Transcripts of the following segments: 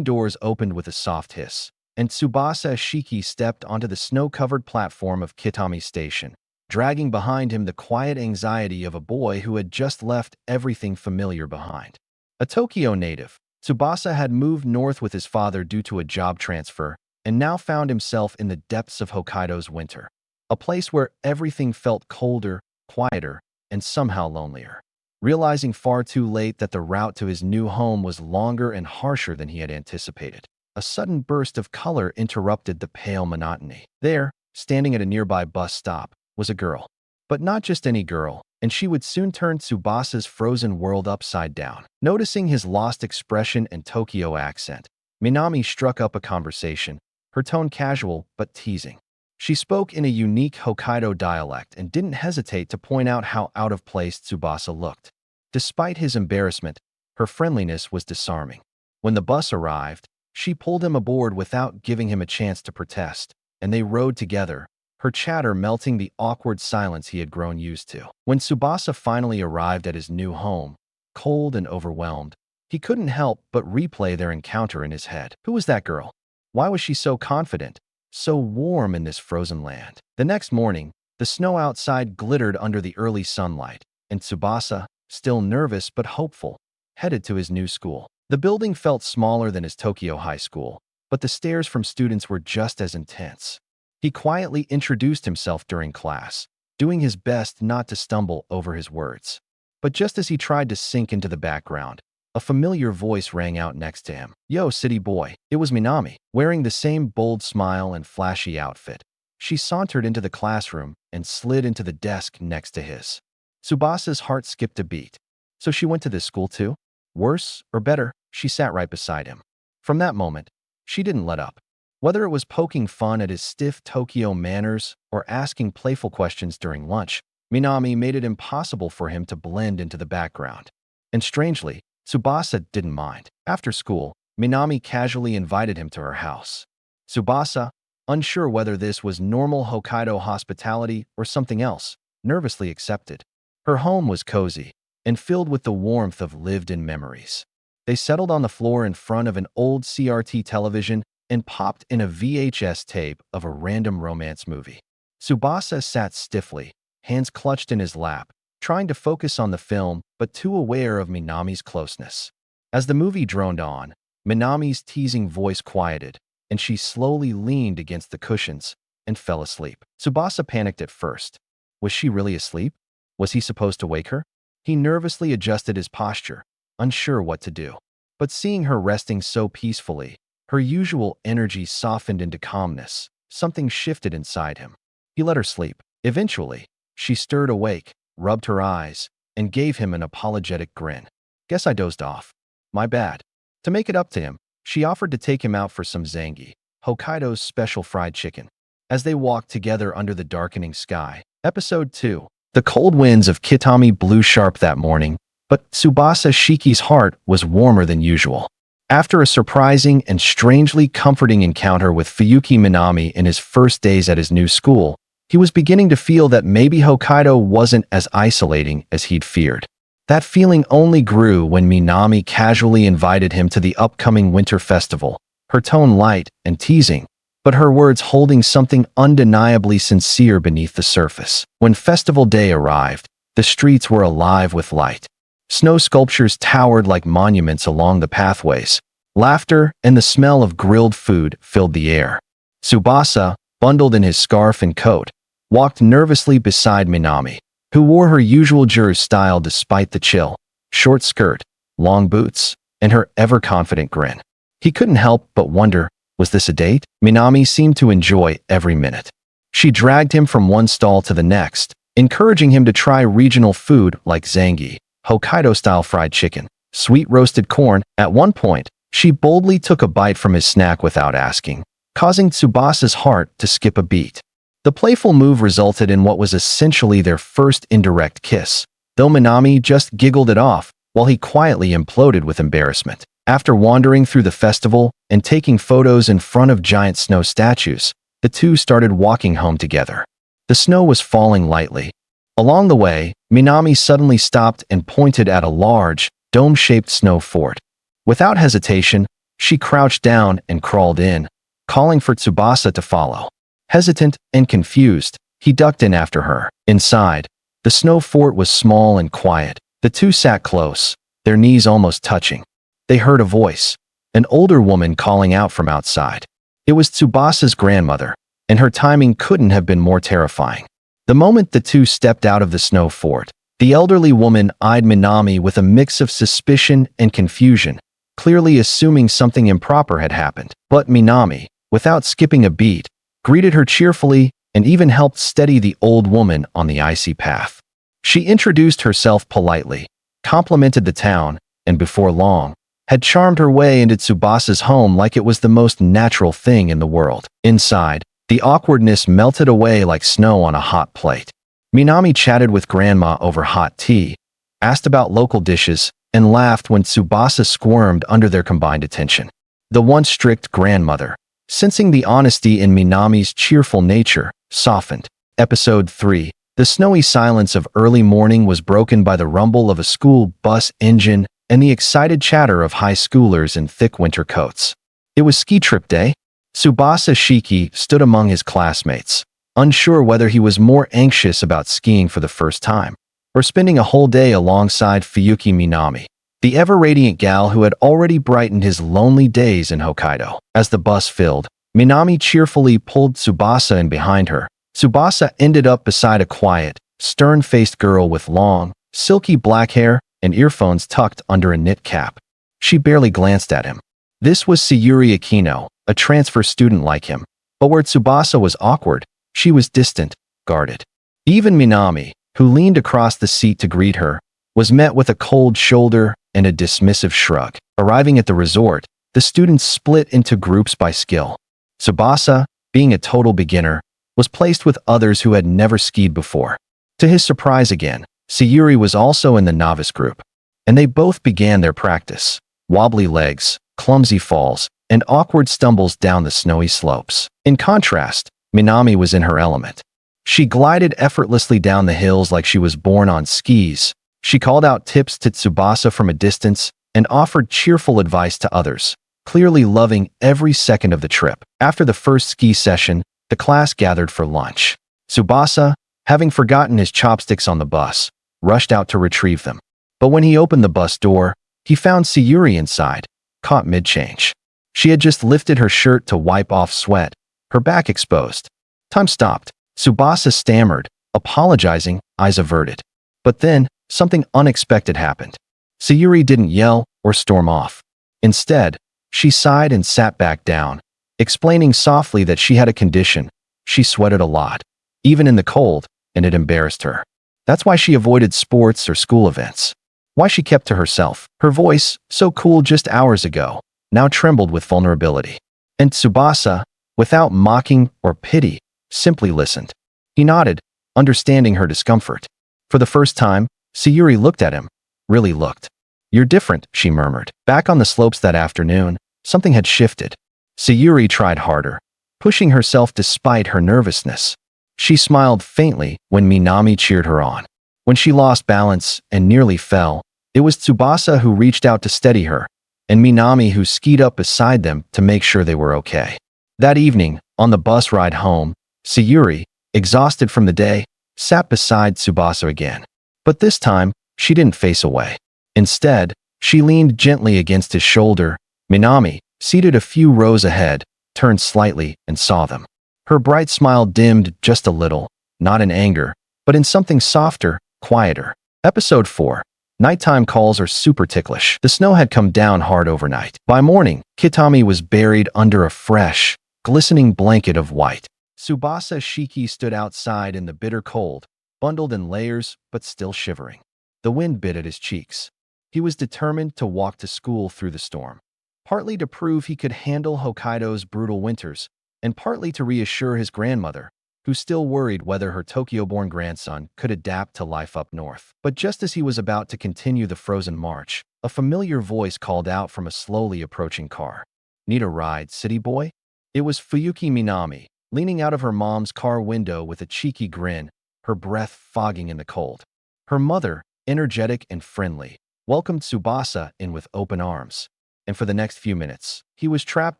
Doors opened with a soft hiss, and Tsubasa Shiki stepped onto the snow-covered platform of Kitami Station, dragging behind him the quiet anxiety of a boy who had just left everything familiar behind. A Tokyo native, Tsubasa had moved north with his father due to a job transfer and now found himself in the depths of Hokkaido's winter, a place where everything felt colder, quieter, and somehow lonelier. Realizing far too late that the route to his new home was longer and harsher than he had anticipated, a sudden burst of color interrupted the pale monotony. There, standing at a nearby bus stop, was a girl. But not just any girl, and she would soon turn Tsubasa's frozen world upside down. Noticing his lost expression and Tokyo accent, Minami struck up a conversation, her tone casual but teasing. She spoke in a unique Hokkaido dialect and didn't hesitate to point out how out of place Tsubasa looked. Despite his embarrassment, her friendliness was disarming. When the bus arrived, she pulled him aboard without giving him a chance to protest, and they rode together, her chatter melting the awkward silence he had grown used to. When Tsubasa finally arrived at his new home, cold and overwhelmed, he couldn't help but replay their encounter in his head. Who was that girl? Why was she so confident, so warm in this frozen land? The next morning, the snow outside glittered under the early sunlight, and Tsubasa, still nervous but hopeful, headed to his new school. The building felt smaller than his Tokyo high school, but the stares from students were just as intense. He quietly introduced himself during class, doing his best not to stumble over his words. But just as he tried to sink into the background, a familiar voice rang out next to him. "Yo, city boy." It was Minami, wearing the same bold smile and flashy outfit. She sauntered into the classroom and slid into the desk next to his. Tsubasa's heart skipped a beat. So she went to this school too? Worse or better? She sat right beside him. From that moment, she didn't let up. Whether it was poking fun at his stiff Tokyo manners or asking playful questions during lunch, Minami made it impossible for him to blend into the background. And strangely, Tsubasa didn't mind. After school, Minami casually invited him to her house. Tsubasa, unsure whether this was normal Hokkaido hospitality or something else, nervously accepted. Her home was cozy and filled with the warmth of lived-in memories. They settled on the floor in front of an old CRT television and popped in a VHS tape of a random romance movie. Tsubasa sat stiffly, hands clutched in his lap, trying to focus on the film but too aware of Minami's closeness. As the movie droned on, Minami's teasing voice quieted, and she slowly leaned against the cushions and fell asleep. Tsubasa panicked at first. Was she really asleep? Was he supposed to wake her? He nervously adjusted his posture, unsure what to do. But seeing her resting so peacefully, her usual energy softened into calmness. Something shifted inside him. He let her sleep. Eventually, she stirred awake, rubbed her eyes, and gave him an apologetic grin. "Guess I dozed off. My bad." To make it up to him, she offered to take him out for some zangi, Hokkaido's special fried chicken. As they walked together under the darkening sky. Episode 2. The cold winds of Kitami blew sharp that morning, but Tsubasa Shiki's heart was warmer than usual. After a surprising and strangely comforting encounter with Fuyuki Minami in his first days at his new school, he was beginning to feel that maybe Hokkaido wasn't as isolating as he'd feared. That feeling only grew when Minami casually invited him to the upcoming winter festival, her tone light and teasing, but her words holding something undeniably sincere beneath the surface. When festival day arrived, the streets were alive with light. Snow sculptures towered like monuments along the pathways. Laughter and the smell of grilled food filled the air. Tsubasa, bundled in his scarf and coat, walked nervously beside Minami, who wore her usual juror's style despite the chill, short skirt, long boots, and her ever-confident grin. He couldn't help but wonder, was this a date? Minami seemed to enjoy every minute. She dragged him from one stall to the next, encouraging him to try regional food like zangi, Hokkaido-style fried chicken, sweet roasted corn. At one point, she boldly took a bite from his snack without asking, causing Tsubasa's heart to skip a beat. The playful move resulted in what was essentially their first indirect kiss, though Minami just giggled it off while he quietly imploded with embarrassment. After wandering through the festival and taking photos in front of giant snow statues, the two started walking home together. The snow was falling lightly. Along the way, Minami suddenly stopped and pointed at a large, dome-shaped snow fort. Without hesitation, She crouched down and crawled in, calling for Tsubasa to follow. Hesitant and confused, he ducked in after her. Inside, the snow fort was small and quiet. The two sat close, their knees almost touching. They heard a voice, an older woman calling out from outside. It was Tsubasa's grandmother, and her timing couldn't have been more terrifying. The moment the two stepped out of the snow fort, the elderly woman eyed Minami with a mix of suspicion and confusion, clearly assuming something improper had happened. But Minami, without skipping a beat, greeted her cheerfully and even helped steady the old woman on the icy path. She introduced herself politely, complimented the town, and before long, had charmed her way into Tsubasa's home like it was the most natural thing in the world. Inside, the awkwardness melted away like snow on a hot plate. Minami chatted with Grandma over hot tea, asked about local dishes, and laughed when Tsubasa squirmed under their combined attention. The once strict grandmother, sensing the honesty in Minami's cheerful nature, softened. Episode 3. The snowy silence of early morning was broken by the rumble of a school bus engine and the excited chatter of high schoolers in thick winter coats. It was ski trip day. Tsubasa Shiki stood among his classmates, unsure whether he was more anxious about skiing for the first time or spending a whole day alongside Fuyuki Minami, the ever-radiant gal who had already brightened his lonely days in Hokkaido. As the bus filled, Minami cheerfully pulled Tsubasa in behind her. Tsubasa ended up beside a quiet, stern-faced girl with long, silky black hair and earphones tucked under a knit cap. She barely glanced at him. This was Sayuri Aquino, a transfer student like him, but where Tsubasa was awkward, she was distant, guarded. Even Minami, who leaned across the seat to greet her, was met with a cold shoulder and a dismissive shrug. Arriving at the resort, the students split into groups by skill. Tsubasa, being a total beginner, was placed with others who had never skied before. To his surprise again, Sayuri was also in the novice group, and they both began their practice. Wobbly legs, clumsy falls, and awkward stumbles down the snowy slopes. In contrast, Minami was in her element. She glided effortlessly down the hills like she was born on skis. She called out tips to Tsubasa from a distance and offered cheerful advice to others, clearly loving every second of the trip. After the first ski session, the class gathered for lunch. Tsubasa, having forgotten his chopsticks on the bus, rushed out to retrieve them. But when he opened the bus door, he found Sayuri inside, caught mid-change. She had just lifted her shirt to wipe off sweat, her back exposed. Time stopped. Tsubasa stammered, apologizing, eyes averted. But then, something unexpected happened. Sayuri didn't yell or storm off. Instead, she sighed and sat back down, explaining softly that she had a condition. She sweated a lot, even in the cold, and it embarrassed her. That's why she avoided sports or school events. Why she kept to herself. Her voice, so cool just hours ago, now trembled with vulnerability. And Tsubasa, without mocking or pity, simply listened. He nodded, understanding her discomfort. For the first time, Sayuri looked at him, really looked. "You're different," she murmured. Back on the slopes that afternoon, something had shifted. Sayuri tried harder, pushing herself despite her nervousness. She smiled faintly when Minami cheered her on. When she lost balance and nearly fell, it was Tsubasa who reached out to steady her, and Minami who skied up beside them to make sure they were okay. That evening, on the bus ride home, Sayuri, exhausted from the day, sat beside Tsubasa again. But this time, she didn't face away. Instead, she leaned gently against his shoulder. Minami, seated a few rows ahead, turned slightly and saw them. Her bright smile dimmed just a little, not in anger, but in something softer, quieter. Episode 4. Nighttime calls are super ticklish. The snow had come down hard overnight. By morning, Kitami was buried under a fresh, glistening blanket of white. Tsubasa Shiki stood outside in the bitter cold, bundled in layers but still shivering. The wind bit at his cheeks. He was determined to walk to school through the storm, partly to prove he could handle Hokkaido's brutal winters, and partly to reassure his grandmother, who still worried whether her Tokyo-born grandson could adapt to life up north. But just as he was about to continue the frozen march, a familiar voice called out from a slowly approaching car. "Need a ride, city boy?" It was Fuyuki Minami, leaning out of her mom's car window with a cheeky grin, her breath fogging in the cold. Her mother, energetic and friendly, welcomed Tsubasa in with open arms. and for the next few minutes, he was trapped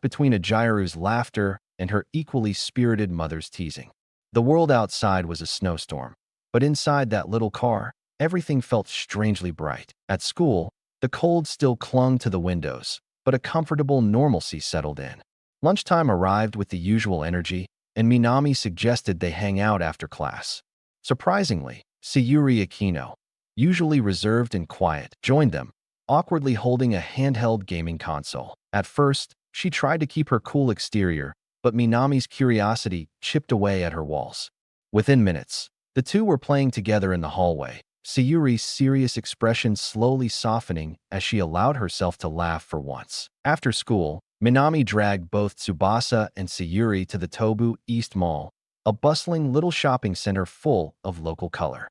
between Ajiru's laughter and her equally spirited mother's teasing. The world outside was a snowstorm, but inside that little car, everything felt strangely bright. At school, the cold still clung to the windows, but a comfortable normalcy settled in. Lunchtime arrived with the usual energy, and Minami suggested they hang out after class. Surprisingly, Sayuri Aquino, usually reserved and quiet, joined them, awkwardly holding a handheld gaming console. At first, she tried to keep her cool exterior, but Minami's curiosity chipped away at her walls. Within minutes, the two were playing together in the hallway, Sayuri's serious expression slowly softening as she allowed herself to laugh for once. After school, Minami dragged both Tsubasa and Sayuri to the Tobu East Mall, a bustling little shopping center full of local color.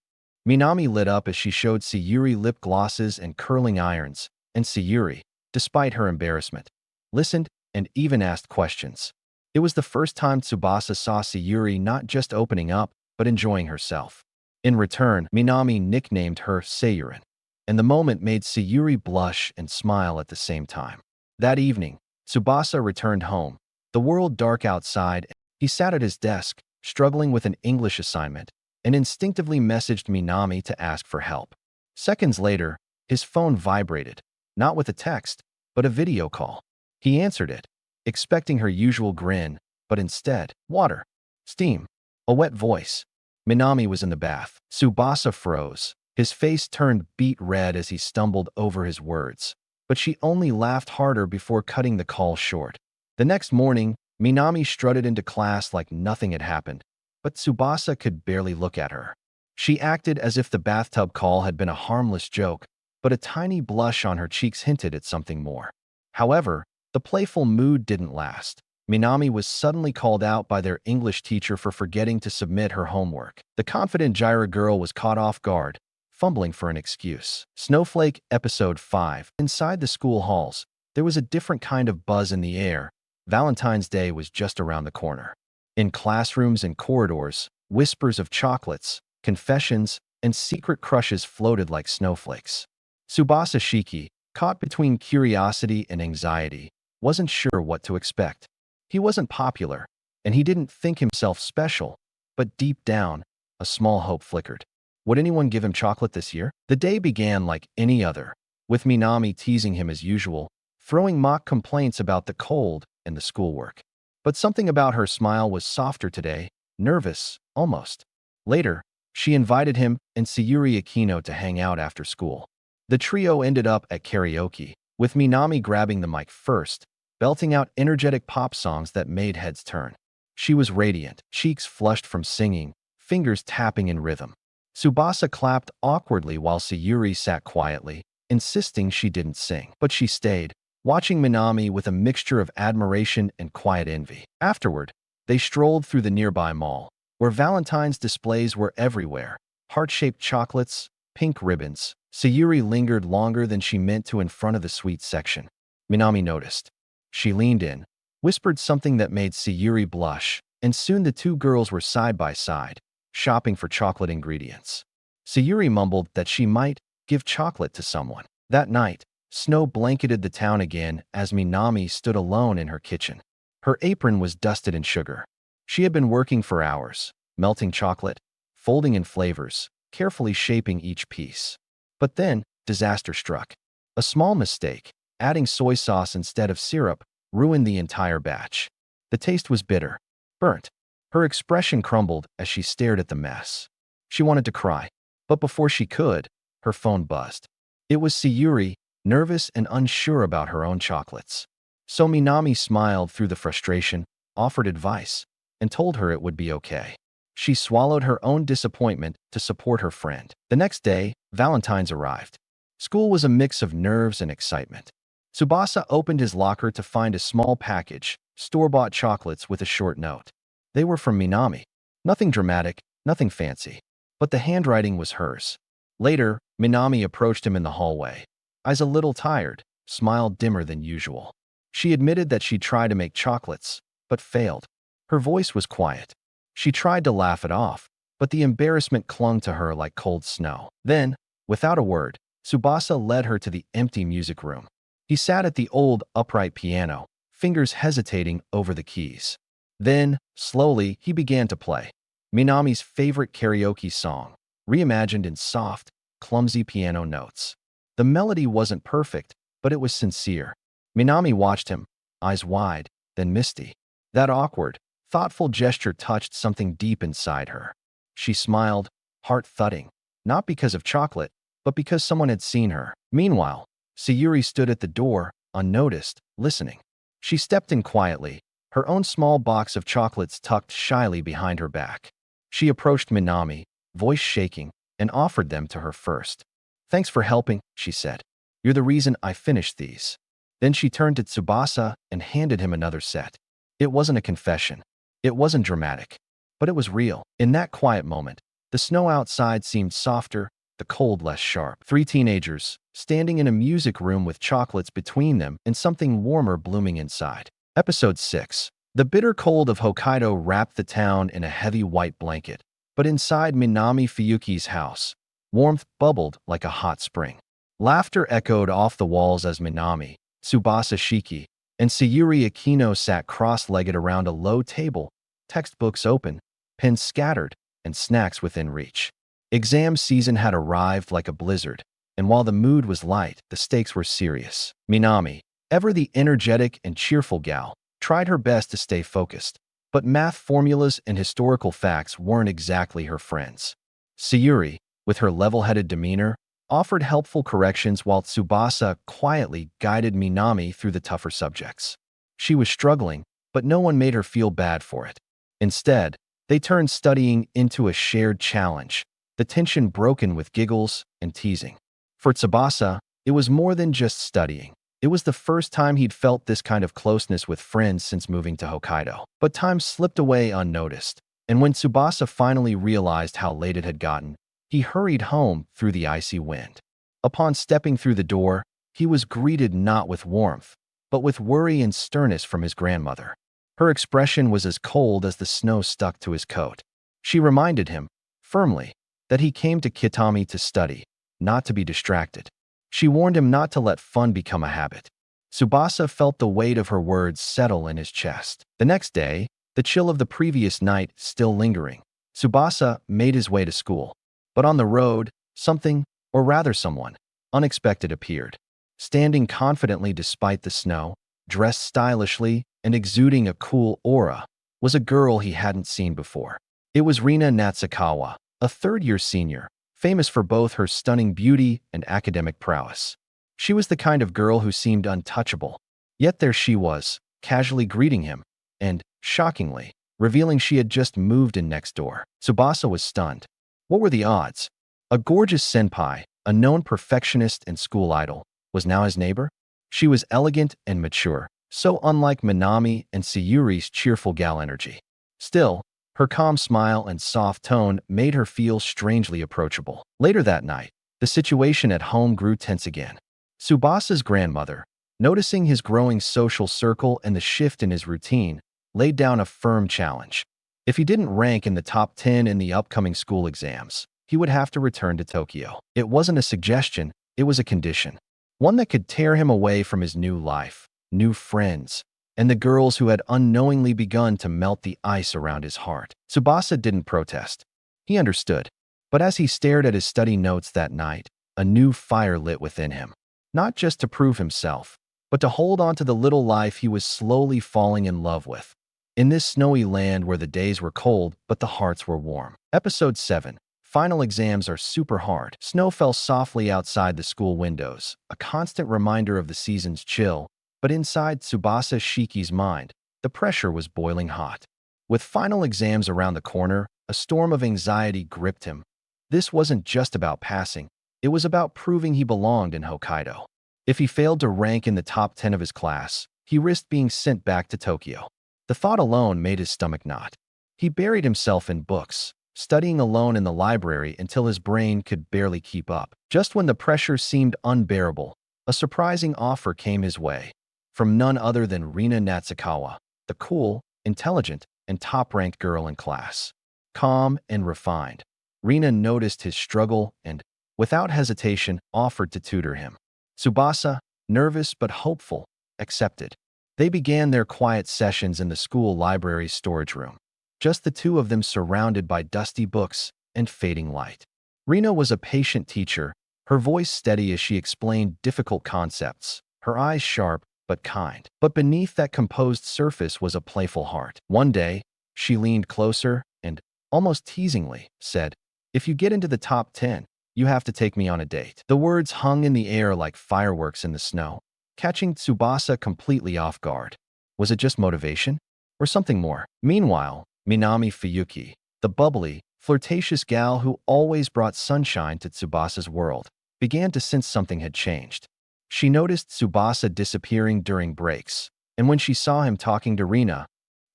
Minami lit up as she showed Sayuri lip glosses and curling irons, and Sayuri, despite her embarrassment, listened and even asked questions. It was the first time Tsubasa saw Sayuri not just opening up, but enjoying herself. In return, Minami nicknamed her Sayurin, and the moment made Sayuri blush and smile at the same time. That evening, Tsubasa returned home, the world dark outside. He sat at his desk, struggling with an English assignment, and instinctively messaged Minami to ask for help. Seconds later, his phone vibrated, not with a text, but a video call. He answered it, expecting her usual grin, but instead, water, steam, a wet voice. Minami was in the bath. Tsubasa froze. His face turned beet red as he stumbled over his words, but she only laughed harder before cutting the call short. The next morning, Minami strutted into class like nothing had happened, but Tsubasa could barely look at her. She acted as if the bathtub call had been a harmless joke, but a tiny blush on her cheeks hinted at something more. However, the playful mood didn't last. Minami was suddenly called out by their English teacher for forgetting to submit her homework. The confident Jiraiya girl was caught off guard, fumbling for an excuse. Snowflake Episode 5. Inside the school halls, there was a different kind of buzz in the air. Valentine's Day was just around the corner. In classrooms and corridors, whispers of chocolates, confessions, and secret crushes floated like snowflakes. Tsubasa Shiki, caught between curiosity and anxiety, wasn't sure what to expect. He wasn't popular, and he didn't think himself special, but deep down, a small hope flickered. Would anyone give him chocolate this year? The day began like any other, with Minami teasing him as usual, throwing mock complaints about the cold and the schoolwork. But something about her smile was softer today, nervous, almost. Later, she invited him and Sayuri Aquino to hang out after school. The trio ended up at karaoke, with Minami grabbing the mic first, belting out energetic pop songs that made heads turn. She was radiant, cheeks flushed from singing, fingers tapping in rhythm. Tsubasa clapped awkwardly while Sayuri sat quietly, insisting she didn't sing. But she stayed, watching Minami with a mixture of admiration and quiet envy. Afterward, they strolled through the nearby mall, where Valentine's displays were everywhere. Heart-shaped chocolates, pink ribbons. Sayuri lingered longer than she meant to in front of the sweets section. Minami noticed. She leaned in, whispered something that made Sayuri blush, and soon the two girls were side by side, shopping for chocolate ingredients. Sayuri mumbled that she might give chocolate to someone. That night, snow blanketed the town again as Minami stood alone in her kitchen. Her apron was dusted in sugar. She had been working for hours, melting chocolate, folding in flavors, carefully shaping each piece. But then, disaster struck. A small mistake, adding soy sauce instead of syrup, ruined the entire batch. The taste was bitter, burnt. Her expression crumbled as she stared at the mess. She wanted to cry, but before she could, her phone buzzed. It was Sayuri, nervous and unsure about her own chocolates. So Minami smiled through the frustration, offered advice, and told her it would be okay. She swallowed her own disappointment to support her friend. The next day, Valentine's arrived. School was a mix of nerves and excitement. Tsubasa opened his locker to find a small package, store-bought chocolates with a short note. They were from Minami. Nothing dramatic, nothing fancy. But the handwriting was hers. Later, Minami approached him in the hallway. Eyes a little tired, smile dimmer than usual. She admitted that she'd tried to make chocolates, but failed. Her voice was quiet. She tried to laugh it off, but the embarrassment clung to her like cold snow. Then, without a word, Tsubasa led her to the empty music room. He sat at the old, upright piano, fingers hesitating over the keys. Then, slowly, he began to play Minami's favorite karaoke song, reimagined in soft, clumsy piano notes. The melody wasn't perfect, but it was sincere. Minami watched him, eyes wide, then misty. That awkward, thoughtful gesture touched something deep inside her. She smiled, heart thudding, not because of chocolate, but because someone had seen her. Meanwhile, Sayuri stood at the door, unnoticed, listening. She stepped in quietly, her own small box of chocolates tucked shyly behind her back. She approached Minami, voice shaking, and offered them to her first. "Thanks for helping," she said. "You're the reason I finished these." Then she turned to Tsubasa and handed him another set. It wasn't a confession. It wasn't dramatic. But it was real. In that quiet moment, the snow outside seemed softer, the cold less sharp. Three teenagers, standing in a music room with chocolates between them and something warmer blooming inside. Episode 6. The bitter cold of Hokkaido wrapped the town in a heavy white blanket. But inside Minami Fuyuki's house, warmth bubbled like a hot spring. Laughter echoed off the walls as Minami, Tsubasa Shiki, and Sayuri Akino sat cross-legged around a low table, textbooks open, pens scattered, and snacks within reach. Exam season had arrived like a blizzard, and while the mood was light, the stakes were serious. Minami, ever the energetic and cheerful gal, tried her best to stay focused, but math formulas and historical facts weren't exactly her friends. Sayuri, with her level-headed demeanor, offered helpful corrections while Tsubasa quietly guided Minami through the tougher subjects. She was struggling, but no one made her feel bad for it. Instead, they turned studying into a shared challenge, the tension broken with giggles and teasing. For Tsubasa, it was more than just studying. It was the first time he'd felt this kind of closeness with friends since moving to Hokkaido. But time slipped away unnoticed, and when Tsubasa finally realized how late it had gotten, he hurried home through the icy wind. Upon stepping through the door, he was greeted not with warmth, but with worry and sternness from his grandmother. Her expression was as cold as the snow stuck to his coat. She reminded him, firmly, that he came to Kitami to study, not to be distracted. She warned him not to let fun become a habit. Tsubasa felt the weight of her words settle in his chest. The next day, the chill of the previous night still lingering, Tsubasa made his way to school. But on the road, something, or rather someone, unexpected appeared. Standing confidently despite the snow, dressed stylishly and exuding a cool aura, was a girl he hadn't seen before. It was Rina Natsukawa, a third-year senior, famous for both her stunning beauty and academic prowess. She was the kind of girl who seemed untouchable. Yet there she was, casually greeting him, and, shockingly, revealing she had just moved in next door. Tsubasa was stunned. What were the odds? A gorgeous senpai, a known perfectionist and school idol, was now his neighbor? She was elegant and mature, so unlike Minami and Sayuri's cheerful gal energy. Still, her calm smile and soft tone made her feel strangely approachable. Later that night, the situation at home grew tense again. Tsubasa's grandmother, noticing his growing social circle and the shift in his routine, laid down a firm challenge. If he didn't rank in the top 10 in the upcoming school exams, he would have to return to Tokyo. It wasn't a suggestion, it was a condition. One that could tear him away from his new life, new friends, and the girls who had unknowingly begun to melt the ice around his heart. Tsubasa didn't protest. He understood. But as he stared at his study notes that night, a new fire lit within him. Not just to prove himself, but to hold on to the little life he was slowly falling in love with. In this snowy land where the days were cold, but the hearts were warm. Episode 7. Final exams are super hard. Snow fell softly outside the school windows, a constant reminder of the season's chill, but inside Tsubasa Shiki's mind, the pressure was boiling hot. With final exams around the corner, a storm of anxiety gripped him. This wasn't just about passing, it was about proving he belonged in Hokkaido. If he failed to rank in the top 10 of his class, he risked being sent back to Tokyo. The thought alone made his stomach knot. He buried himself in books, studying alone in the library until his brain could barely keep up. Just when the pressure seemed unbearable, a surprising offer came his way. From none other than Rina Natsukawa, the cool, intelligent, and top-ranked girl in class. Calm and refined, Rina noticed his struggle and, without hesitation, offered to tutor him. Tsubasa, nervous but hopeful, accepted. They began their quiet sessions in the school library's storage room. Just the two of them surrounded by dusty books and fading light. Rina was a patient teacher, her voice steady as she explained difficult concepts, her eyes sharp but kind. But beneath that composed surface was a playful heart. One day, she leaned closer and, almost teasingly, said, "If you get into the top 10, you have to take me on a date." The words hung in the air like fireworks in the snow, catching Tsubasa completely off guard. Was it just motivation? Or something more? Meanwhile, Minami Fuyuki, the bubbly, flirtatious gal who always brought sunshine to Tsubasa's world, began to sense something had changed. She noticed Tsubasa disappearing during breaks, and when she saw him talking to Rina,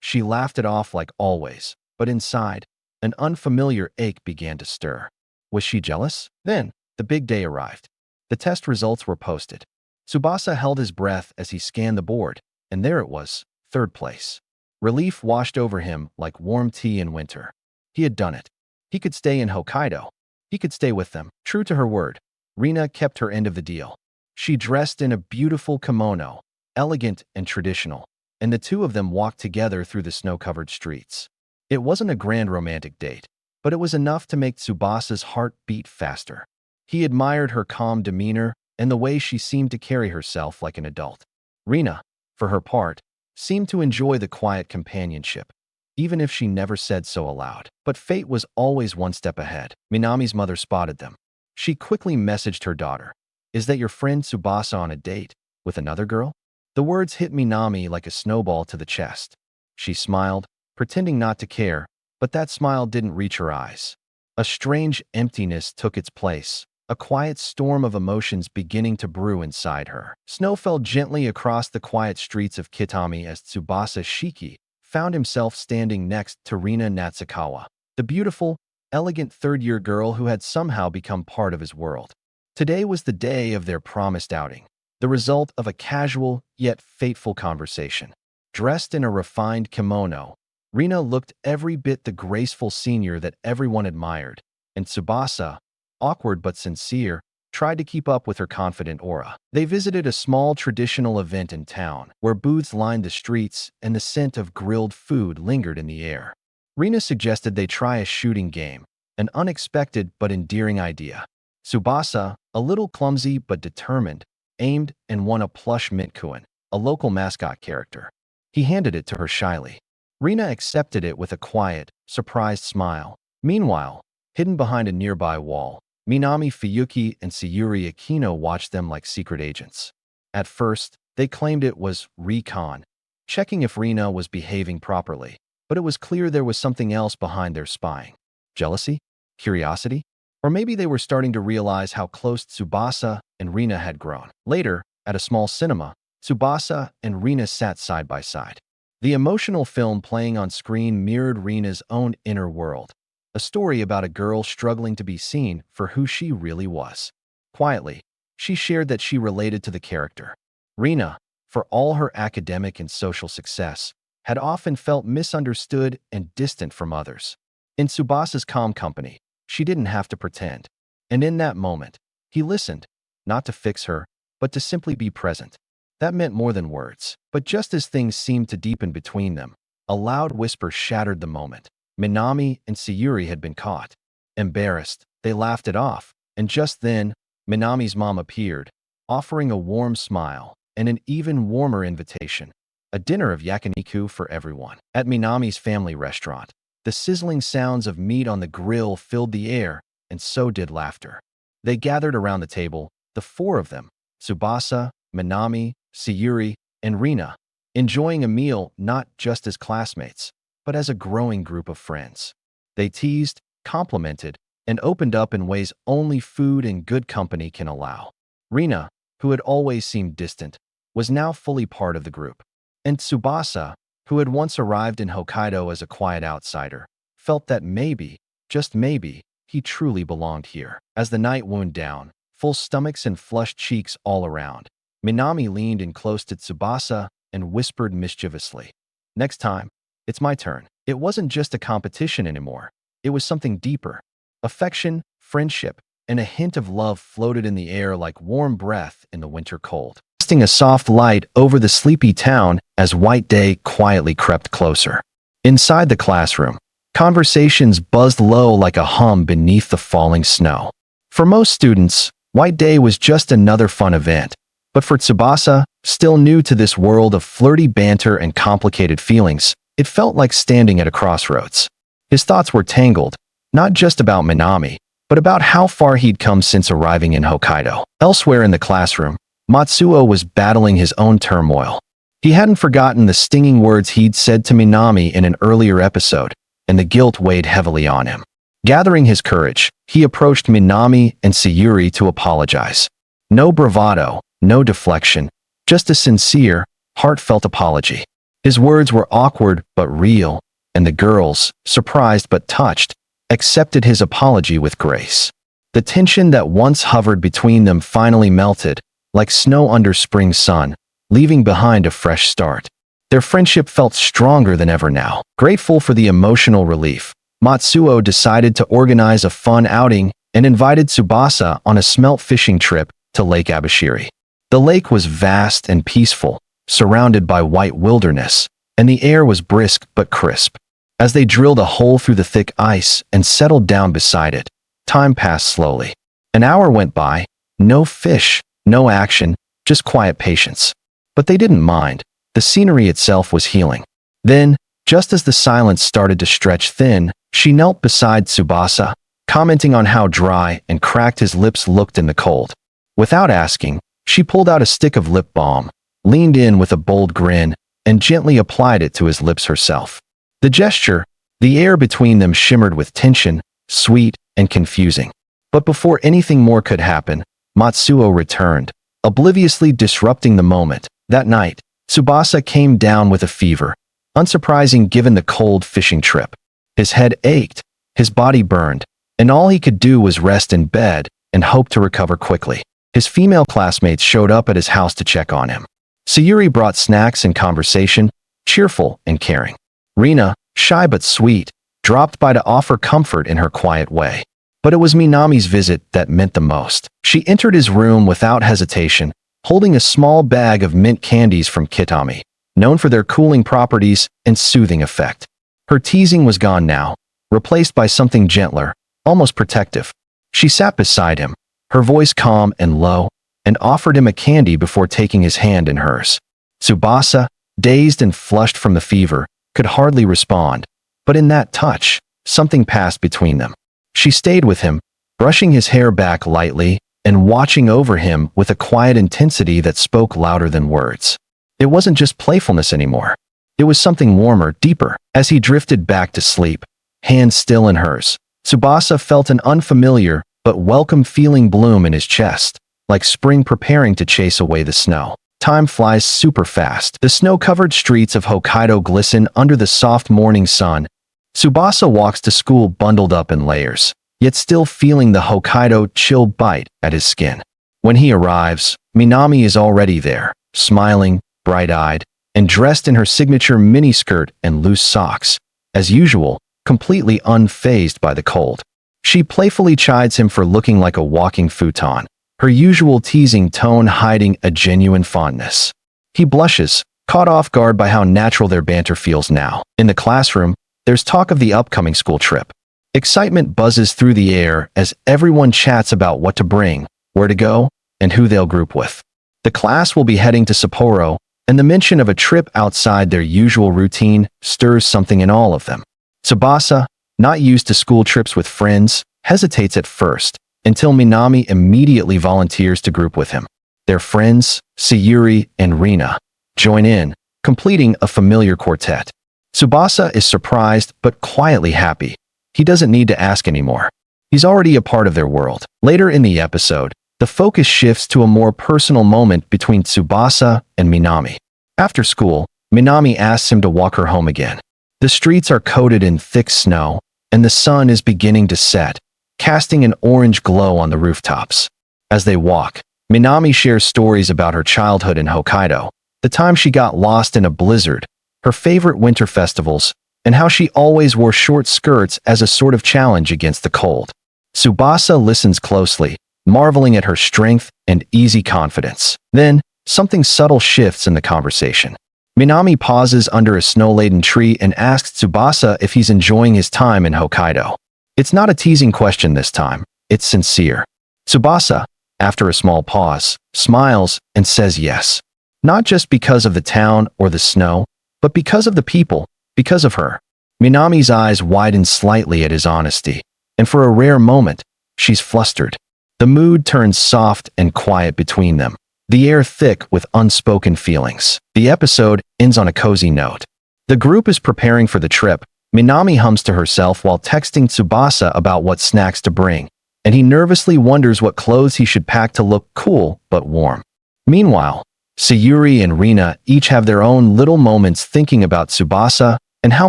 she laughed it off like always, but inside, an unfamiliar ache began to stir. Was she jealous? Then, the big day arrived. The test results were posted. Tsubasa held his breath as he scanned the board, and there it was, third place. Relief washed over him like warm tea in winter. He had done it. He could stay in Hokkaido. He could stay with them. True to her word, Rina kept her end of the deal. She dressed in a beautiful kimono, elegant and traditional, and the two of them walked together through the snow-covered streets. It wasn't a grand romantic date, but it was enough to make Tsubasa's heart beat faster. He admired her calm demeanor and the way she seemed to carry herself like an adult. Rina, for her part, seemed to enjoy the quiet companionship, even if she never said so aloud. But fate was always one step ahead. Minami's mother spotted them. She quickly messaged her daughter, "Is that your friend Tsubasa on a date with another girl?" The words hit Minami like a snowball to the chest. She smiled, pretending not to care, but that smile didn't reach her eyes. A strange emptiness took its place, a quiet storm of emotions beginning to brew inside her. Snow fell gently across the quiet streets of Kitami as Tsubasa Shiki found himself standing next to Rina Natsukawa, the beautiful, elegant third-year girl who had somehow become part of his world. Today was the day of their promised outing, the result of a casual yet fateful conversation. Dressed in a refined kimono, Rina looked every bit the graceful senior that everyone admired, and Tsubasa, awkward but sincere, tried to keep up with her confident aura. They visited a small traditional event in town, where booths lined the streets and the scent of grilled food lingered in the air. Rina suggested they try a shooting game, an unexpected but endearing idea. Tsubasa, a little clumsy but determined, aimed and won a plush Mintkuin, a local mascot character. He handed it to her shyly. Rina accepted it with a quiet, surprised smile. Meanwhile, hidden behind a nearby wall, Minami Fuyuki and Sayuri Akino watched them like secret agents. At first, they claimed it was recon, checking if Rina was behaving properly, but it was clear there was something else behind their spying. Jealousy? Curiosity? Or maybe they were starting to realize how close Tsubasa and Rina had grown. Later, at a small cinema, Tsubasa and Rina sat side by side. The emotional film playing on screen mirrored Rina's own inner world, a story about a girl struggling to be seen for who she really was. Quietly, she shared that she related to the character. Rina, for all her academic and social success, had often felt misunderstood and distant from others. In Tsubasa's calm company, she didn't have to pretend. And in that moment, he listened, not to fix her, but to simply be present. That meant more than words. But just as things seemed to deepen between them, a loud whisper shattered the moment. Minami and Sayuri had been caught. Embarrassed, they laughed it off, and just then, Minami's mom appeared, offering a warm smile and an even warmer invitation, a dinner of yakiniku for everyone. At Minami's family restaurant, the sizzling sounds of meat on the grill filled the air, and so did laughter. They gathered around the table, the four of them, Tsubasa, Minami, Sayuri, and Rina, enjoying a meal not just as classmates, but as a growing group of friends. They teased, complimented, and opened up in ways only food and good company can allow. Rina, who had always seemed distant, was now fully part of the group. And Tsubasa, who had once arrived in Hokkaido as a quiet outsider, felt that maybe, just maybe, he truly belonged here. As the night wound down, full stomachs and flushed cheeks all around, Minami leaned in close to Tsubasa and whispered mischievously, "Next time, it's my turn." It wasn't just a competition anymore. It was something deeper. Affection, friendship, and a hint of love floated in the air like warm breath in the winter cold. casting a soft light over the sleepy town as white day quietly crept closer. Inside the classroom, conversations buzzed low like a hum beneath the falling snow. For most students, White Day was just another fun event, but for Tsubasa, still new to this world of flirty banter and complicated feelings, it felt like standing at a crossroads. His thoughts were tangled, not just about Minami, but about how far he'd come since arriving in Hokkaido. Elsewhere in the classroom, Matsuo was battling his own turmoil. He hadn't forgotten the stinging words he'd said to Minami in an earlier episode, and the guilt weighed heavily on him. Gathering his courage, he approached Minami and Sayuri to apologize. No bravado, no deflection, just a sincere, heartfelt apology. His words were awkward but real, and the girls, surprised but touched, accepted his apology with grace. The tension that once hovered between them finally melted, like snow under spring sun, leaving behind a fresh start. Their friendship felt stronger than ever now. Grateful for the emotional relief, Matsuo decided to organize a fun outing and invited Tsubasa on a smelt fishing trip to Lake Abashiri. The lake was vast and peaceful, surrounded by white wilderness, and the air was brisk but crisp. As they drilled a hole through the thick ice and settled down beside it, time passed slowly. An hour went by, no fish, no action, just quiet patience. But they didn't mind. The scenery itself was healing. Then, just as the silence started to stretch thin, she knelt beside Tsubasa, commenting on how dry and cracked his lips looked in the cold. Without asking, she pulled out a stick of lip balm, leaned in with a bold grin, and gently applied it to his lips herself. The gesture, the air between them shimmered with tension, sweet and confusing. But before anything more could happen, Matsuo returned, obliviously disrupting the moment. That night, Tsubasa came down with a fever, unsurprising given the cold fishing trip. His head ached, his body burned, and all he could do was rest in bed and hope to recover quickly. His female classmates showed up at his house to check on him. Sayuri brought snacks and conversation, cheerful and caring. Rina, shy but sweet, dropped by to offer comfort in her quiet way. But it was Minami's visit that meant the most. She entered his room without hesitation, holding a small bag of mint candies from Kitami, known for their cooling properties and soothing effect. Her teasing was gone now, replaced by something gentler, almost protective. She sat beside him, her voice calm and low, and offered him a candy before taking his hand in hers. Tsubasa, dazed and flushed from the fever, could hardly respond, but in that touch, something passed between them. She stayed with him, brushing his hair back lightly and watching over him with a quiet intensity that spoke louder than words. It wasn't just playfulness anymore. It was something warmer, deeper. As he drifted back to sleep, hands still in hers, Tsubasa felt an unfamiliar but welcome feeling bloom in his chest, like spring preparing to chase away the snow. Time flies super fast. The snow-covered streets of Hokkaido glisten under the soft morning sun. Tsubasa walks to school bundled up in layers, yet still feeling the Hokkaido chill bite at his skin. When he arrives, Minami is already there, smiling, bright-eyed, and dressed in her signature miniskirt and loose socks, as usual, completely unfazed by the cold. She playfully chides him for looking like a walking futon, her usual teasing tone hiding a genuine fondness. He blushes, caught off guard by how natural their banter feels now. In the classroom, there's talk of the upcoming school trip. Excitement buzzes through the air as everyone chats about what to bring, where to go, and who they'll group with. The class will be heading to Sapporo, and the mention of a trip outside their usual routine stirs something in all of them. Tsubasa, not used to school trips with friends, hesitates at first, until Minami immediately volunteers to group with him. Their friends, Sayuri and Rina, join in, completing a familiar quartet. Tsubasa is surprised but quietly happy. He doesn't need to ask anymore. He's already a part of their world. Later in the episode, the focus shifts to a more personal moment between Tsubasa and Minami. After school, Minami asks him to walk her home again. The streets are coated in thick snow, and the sun is beginning to set, casting an orange glow on the rooftops. As they walk, Minami shares stories about her childhood in Hokkaido, the time she got lost in a blizzard, her favorite winter festivals, and how she always wore short skirts as a sort of challenge against the cold. Tsubasa listens closely, marveling at her strength and easy confidence. Then, something subtle shifts in the conversation. Minami pauses under a snow-laden tree and asks Tsubasa if he's enjoying his time in Hokkaido. It's not a teasing question this time, it's sincere. Tsubasa, after a small pause, smiles and says yes. Not just because of the town or the snow, but because of the people, because of her. Minami's eyes widen slightly at his honesty, and for a rare moment, she's flustered. The mood turns soft and quiet between them, the air thick with unspoken feelings. The episode ends on a cozy note. The group is preparing for the trip. Minami hums to herself while texting Tsubasa about what snacks to bring, and he nervously wonders what clothes he should pack to look cool but warm. Meanwhile, Sayuri and Rina each have their own little moments thinking about Tsubasa and how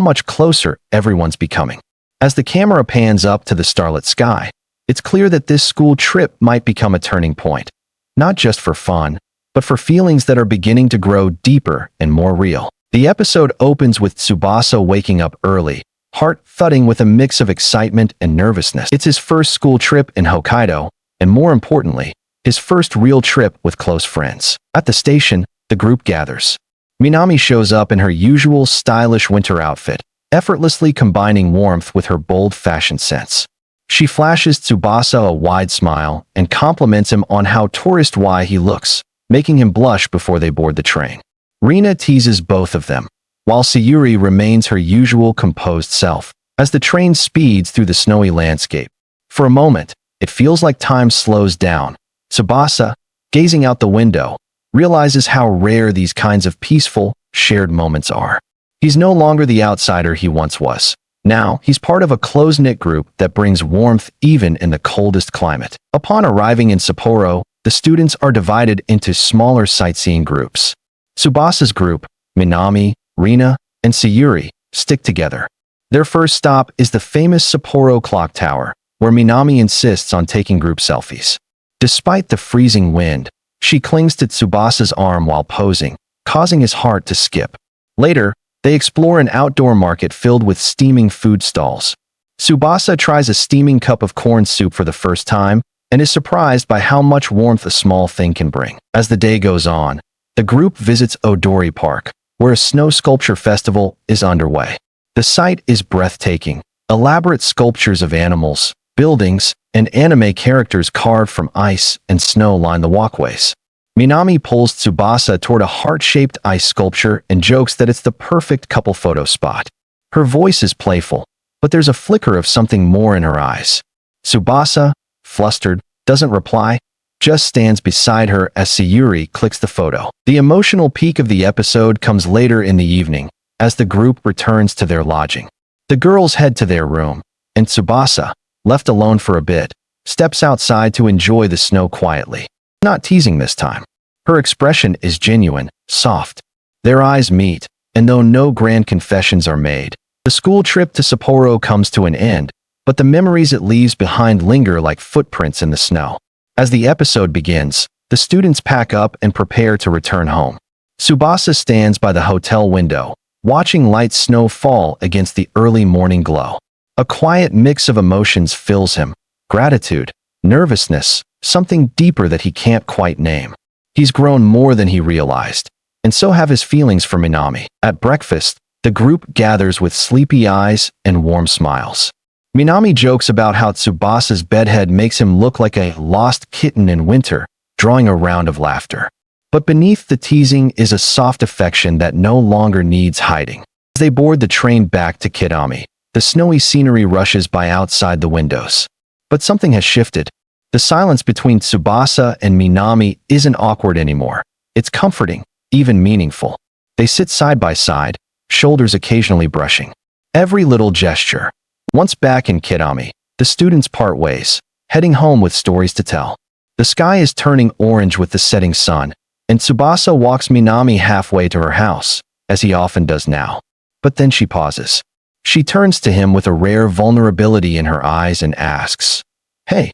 much closer everyone's becoming. As the camera pans up to the starlit sky, it's clear that this school trip might become a turning point, not just for fun, but for feelings that are beginning to grow deeper and more real. The episode opens with Tsubasa waking up early, heart thudding with a mix of excitement and nervousness. It's his first school trip in Hokkaido, and more importantly, his first real trip with close friends. At the station, the group gathers. Minami shows up in her usual stylish winter outfit, effortlessly combining warmth with her bold fashion sense. She flashes Tsubasa a wide smile and compliments him on how tourist-y he looks, making him blush before they board the train. Rina teases both of them, while Sayuri remains her usual composed self, as the train speeds through the snowy landscape. For a moment, it feels like time slows down. Tsubasa, gazing out the window, realizes how rare these kinds of peaceful, shared moments are. He's no longer the outsider he once was. Now, he's part of a close-knit group that brings warmth even in the coldest climate. Upon arriving in Sapporo, the students are divided into smaller sightseeing groups. Tsubasa's group, Minami, Rina, and Sayuri, stick together. Their first stop is the famous Sapporo clock tower, where Minami insists on taking group selfies. Despite the freezing wind, she clings to Tsubasa's arm while posing, causing his heart to skip. Later, they explore an outdoor market filled with steaming food stalls. Tsubasa tries a steaming cup of corn soup for the first time and is surprised by how much warmth a small thing can bring. As the day goes on, the group visits Odori Park, where a snow sculpture festival is underway. The site is breathtaking. Elaborate sculptures of animals, buildings, and anime characters carved from ice and snow line the walkways. Minami pulls Tsubasa toward a heart-shaped ice sculpture and jokes that it's the perfect couple photo spot. Her voice is playful, but there's a flicker of something more in her eyes. Tsubasa, flustered, doesn't reply, just stands beside her as Sayuri clicks the photo. The emotional peak of the episode comes later in the evening, as the group returns to their lodging. The girls head to their room, and Tsubasa, left alone for a bit, steps outside to enjoy the snow quietly. Not teasing this time. Her expression is genuine, soft. Their eyes meet, and though no grand confessions are made, the school trip to Sapporo comes to an end, but the memories it leaves behind linger like footprints in the snow. As the episode begins, the students pack up and prepare to return home. Tsubasa stands by the hotel window, watching light snow fall against the early morning glow. A quiet mix of emotions fills him: gratitude, nervousness, something deeper that he can't quite name. He's grown more than he realized, and so have his feelings for Minami. At breakfast, the group gathers with sleepy eyes and warm smiles. Minami jokes about how Tsubasa's bedhead makes him look like a lost kitten in winter, drawing a round of laughter. But beneath the teasing is a soft affection that no longer needs hiding. As they board the train back to Kitami, the snowy scenery rushes by outside the windows. But something has shifted. The silence between Tsubasa and Minami isn't awkward anymore. It's comforting, even meaningful. They sit side by side, shoulders occasionally brushing. Every little gesture. Once back in Kitami, the students part ways, heading home with stories to tell. The sky is turning orange with the setting sun, and Tsubasa walks Minami halfway to her house, as he often does now. But then she pauses. She turns to him with a rare vulnerability in her eyes and asks, "Hey,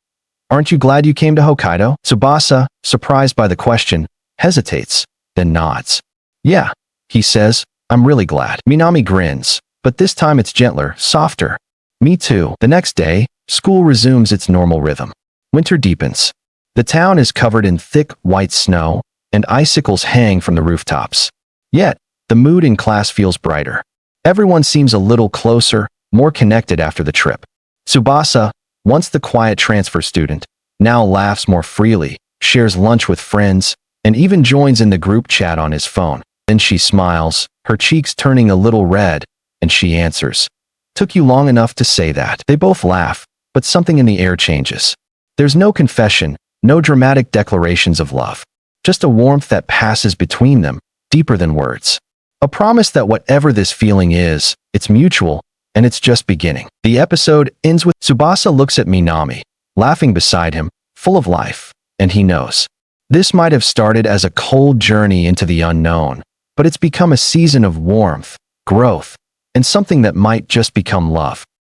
aren't you glad you came to Hokkaido?" Tsubasa, surprised by the question, hesitates, then nods. "Yeah," he says, "I'm really glad." Minami grins, but this time it's gentler, softer. "Me too." The next day, school resumes its normal rhythm. Winter deepens. The town is covered in thick, white snow, and icicles hang from the rooftops. Yet, the mood in class feels brighter. Everyone seems a little closer, more connected after the trip. Tsubasa, once the quiet transfer student, now laughs more freely, shares lunch with friends, and even joins in the group chat on his phone. Then she smiles, her cheeks turning a little red, and she answers, "Took you long enough to say that." They both laugh, but something in the air changes. There's no confession, no dramatic declarations of love. Just a warmth that passes between them, deeper than words. A promise that whatever this feeling is, it's mutual, and it's just beginning. The episode ends with Tsubasa looks at Minami, laughing beside him, full of life, and he knows. This might have started as a cold journey into the unknown, but it's become a season of warmth, growth, and something that might just become love.